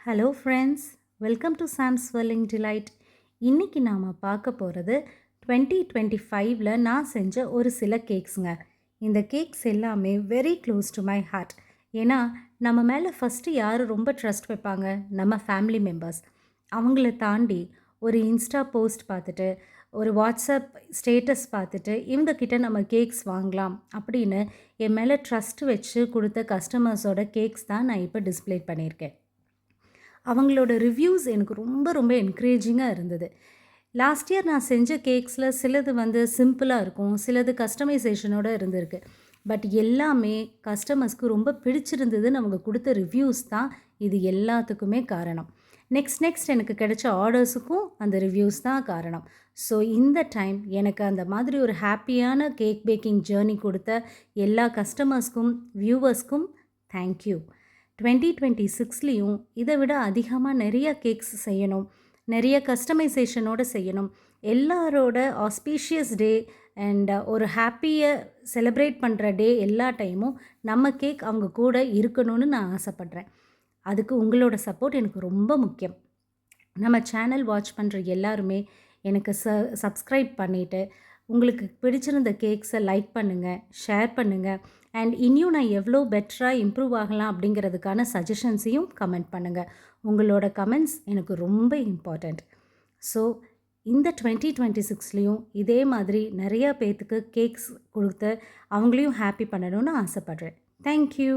Hello friends, welcome to Sam's Swelling Delight. இன்றைக்கி நாம் பார்க்க போகிறது 2025ல் நான் செஞ்ச ஒரு சில கேக்ஸுங்க. இந்த கேக்ஸ் எல்லாமே very close to my heart. ஏன்னா நம்ம மேலே ஃபஸ்ட்டு யார் ரொம்ப ட்ரஸ்ட் வைப்பாங்க? நம்ம ஃபேமிலி மெம்பர்ஸ். அவங்கள தாண்டி ஒரு இன்ஸ்டா போஸ்ட் பார்த்துட்டு, ஒரு வாட்ஸ்அப் ஸ்டேட்டஸ் பார்த்துட்டு இவங்கக்கிட்ட நம்ம கேக்ஸ் வாங்கலாம் அப்படின்னு என் மேலே ட்ரஸ்ட் வச்சு கொடுத்த கஸ்டமர்ஸோட கேக்ஸ் தான் நான் இப்போ டிஸ்ப்ளே பண்ணியிருக்கேன். அவங்களோட ரிவ்யூஸ் எனக்கு ரொம்ப ரொம்ப என்கரேஜிங்காக இருந்தது. லாஸ்ட் இயர் நான் செஞ்ச கேக்ஸில் சிலது சிம்பிளாக இருக்கும், சிலது கஸ்டமைசேஷனோடு இருந்திருக்கு. பட் எல்லாமே கஸ்டமர்ஸ்க்கு ரொம்ப பிடிச்சிருந்ததுன்னு அவங்க கொடுத்த ரிவ்யூஸ் தான் இது எல்லாத்துக்குமே காரணம். நெக்ஸ்ட் எனக்கு கிடைச்ச ஆர்டர்ஸுக்கும் அந்த ரிவ்யூஸ் தான் காரணம். ஸோ இந்த டைம் எனக்கு அந்த மாதிரி ஒரு ஹாப்பியான கேக் பேக்கிங் ஜேர்னி கொடுத்த எல்லா கஸ்டமர்ஸ்க்கும் வியூவர்ஸ்க்கும் தேங்க்யூ. 2026லேயும் இதை விட அதிகமாக நிறைய கேக்ஸ் செய்யணும், நிறைய கஸ்டமைசேஷனோடு செய்யணும். எல்லாரோட ஆஸ்பீஷியஸ் டே அண்ட் ஒரு ஹாப்பியை செலிப்ரேட் பண்ணுற டே எல்லா டைமும் நம்ம கேக் அவங்க கூட இருக்கணும்னு நான் ஆசைப்பட்றேன். அதுக்கு உங்களோட சப்போர்ட் எனக்கு ரொம்ப முக்கியம். நம்ம சேனல் வாட்ச் பண்ணுற எல்லாருமே எனக்கு சப்ஸ்கிரைப் பண்ணிவிட்டு உங்களுக்கு பிடிச்சிருந்த கேக்ஸை லைக் பண்ணுங்கள், ஷேர் பண்ணுங்கள். அண்ட் இன்னும் நான் எவ்வளோ பெட்டராக இம்ப்ரூவ் ஆகலாம் அப்படிங்கிறதுக்கான சஜஷன்ஸையும் கமெண்ட் பண்ணுங்கள். உங்களோட கமெண்ட்ஸ் எனக்கு ரொம்ப இம்பார்ட்டண்ட். ஸோ இந்த 2026லேயும் இதே மாதிரி நிறையா பேர்த்துக்கு கேக்ஸ் கொடுத்து அவங்களையும் ஹாப்பி பண்ணணும்னு ஆசைப்பட்றேன். தேங்க்யூ.